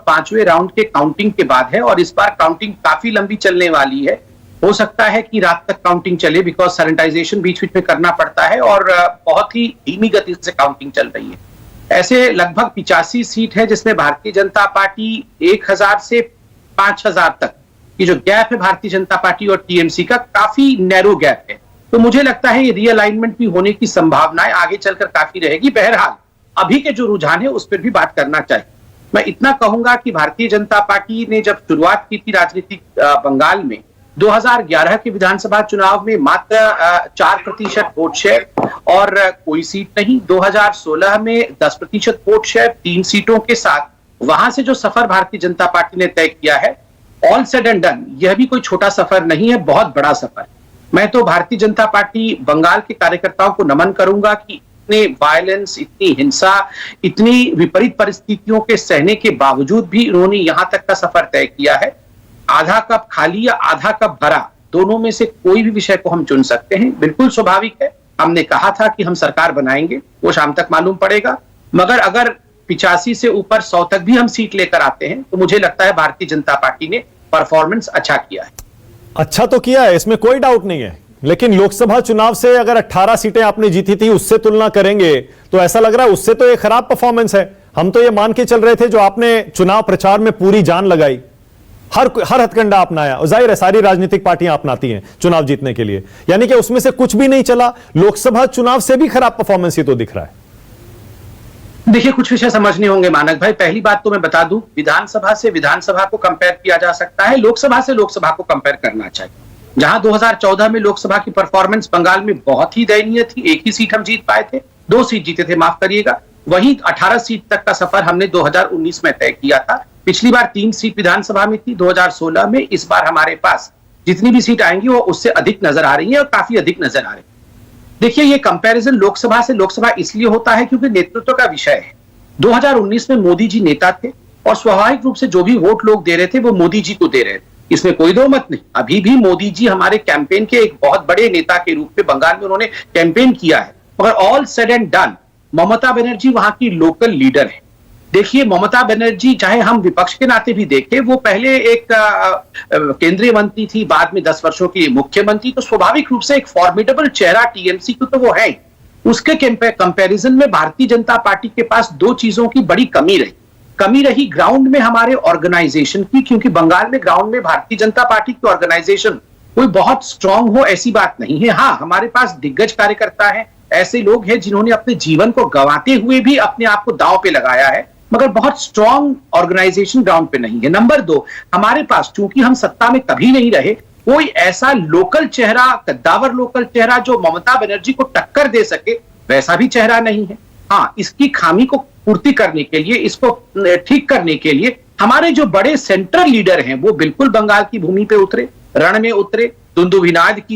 पांचवें राउंड के काउंटिंग के बाद है और इस बार काउंटिंग काफी लंबी चलने वाली है। हो सकता है कि रात तक काउंटिंग चले, बिकॉज सैनिटाइजेशन बीच बीच में करना पड़ता है और बहुत ही धीमी गति से काउंटिंग चल रही है। ऐसे लगभग 85 सीट है जिसमें भारतीय जनता पार्टी 1000 से 5000 तक की जो गैप है भारतीय जनता पार्टी और टीएमसी का, काफी नैरो गैप है। तो मुझे लगता है ये रीअलाइनमेंट भी होने की संभावनाएं आगे चलकर काफी रहेगी। बहरहाल अभी के जो रुझान है उस पर भी बात करना चाहिए। मैं इतना कहूंगा कि भारतीय जनता पार्टी ने जब शुरुआत की थी राजनीतिक बंगाल में 2011 के विधानसभा चुनाव में मात्र 4% वोट शेयर और कोई सीट नहीं, 2016 में 10% वोट शेयर 3 सीटों के साथ, वहां से जो सफर भारतीय जनता पार्टी ने तय किया है, ऑल सेड एंड डन, यह भी कोई छोटा सफर नहीं है, बहुत बड़ा सफर। मैं तो भारतीय जनता पार्टी बंगाल के कार्यकर्ताओं को नमन करूंगा कि इतने वायलेंस, इतनी हिंसा, इतनी विपरीत परिस्थितियों के सहने के बावजूद भी उन्होंने यहां तक का सफर तय किया है। आधा कप खाली या आधा कप भरा, दोनों में से कोई भी विषय को हम चुन सकते हैं, बिल्कुल स्वाभाविक है। हमने कहा था कि हम सरकार बनाएंगे, वो शाम तक मालूम पड़ेगा, मगर अगर 85 से ऊपर 100 तक भी हम सीट लेकर आते हैं तो मुझे लगता है भारतीय जनता पार्टी ने परफॉर्मेंस अच्छा किया है। अच्छा तो किया है, इसमें कोई डाउट नहीं है, लेकिन लोकसभा चुनाव से अगर 18 सीटें आपने जीती थी उससे तुलना करेंगे तो ऐसा लग रहा है उससे तो ये खराब परफॉर्मेंस है। हम तो ये मान के चल रहे थे जो आपने चुनाव प्रचार में पूरी जान लगाई, हर हथकंडा अपनाया, और जाहिर है सारी राजनीतिक पार्टियां अपनाती हैं चुनाव जीतने के लिए, यानी कि उसमें से कुछ भी नहीं चला। लोकसभा चुनाव से भी खराब परफॉर्मेंस ही तो दिख रहा है। देखिए, कुछ विषय समझने होंगे मानक भाई। पहली बात तो मैं बता दूं, विधानसभा से विधानसभा को कंपेयर किया जा सकता है, लोकसभा से लोकसभा को कंपेयर करना चाहिए। जहां 2014 में लोकसभा की परफॉर्मेंस बंगाल में बहुत ही दयनीय थी, 1 ही सीट हम जीत पाए थे, 2 सीट जीते थे, माफ करिएगा। वहीं 18 सीट तक का सफर हमने 2019 में तय किया था। पिछली बार 3 सीट विधानसभा में थी 2016 में, इस बार हमारे पास जितनी भी सीट आएंगी वो उससे अधिक नजर आ रही है और काफी अधिक नजर आ रही है। देखिए, ये कंपैरिजन लोकसभा से लोकसभा इसलिए होता है क्योंकि नेतृत्व का विषय है। 2019 में मोदी जी नेता थे और स्वाभाविक रूप से जो भी वोट लोग दे रहे थे वो मोदी जी को दे रहे थे, इसमें कोई दो मत नहीं। अभी भी मोदी जी हमारे कैंपेन के एक बहुत बड़े नेता के रूप में बंगाल में उन्होंने कैंपेन किया है, मगर all said and done Mamata Banerjee वहां की लोकल लीडर है। देखिए, ममता बनर्जी चाहे हम विपक्ष के नाते भी देखें, वो पहले एक केंद्रीय मंत्री थी, बाद में 10 वर्षों की मुख्यमंत्री, तो स्वाभाविक रूप से एक फॉर्मिडेबल चेहरा टीएमसी को तो वो है। उसके कंपैरिजन में भारतीय जनता पार्टी के पास 2 चीजों की बड़ी कमी रही ग्राउंड में हमारे ऑर्गेनाइजेशन की, क्योंकि बंगाल में ग्राउंड में भारतीय जनता पार्टी की ऑर्गेनाइजेशन कोई बहुत स्ट्रांग हो ऐसी बात नहीं है। हाँ, हमारे पास दिग्गज कार्यकर्ता हैं, ऐसे लोग हैं जिन्होंने अपने जीवन को गंवाते हुए भी अपने आप को दांव पे लगाया है, मगर बहुत स्ट्रांग ऑर्गेनाइजेशन ग्राउंड पे नहीं है। नंबर 2, हमारे पास चूंकि हम सत्ता में कभी नहीं रहे, कोई ऐसा लोकल चेहरा, कद्दावर लोकल चेहरा जो ममता बनर्जी को टक्कर दे सके, वैसा भी चेहरा नहीं है। हाँ, इसकी खामी को पूर्ति करने के लिए, इसको ठीक करने के लिए हमारे जो बड़े सेंट्रल लीडर हैं वो बिल्कुल बंगाल की भूमि पे उतरे, रण में उतरे, दुंदुभिनाद की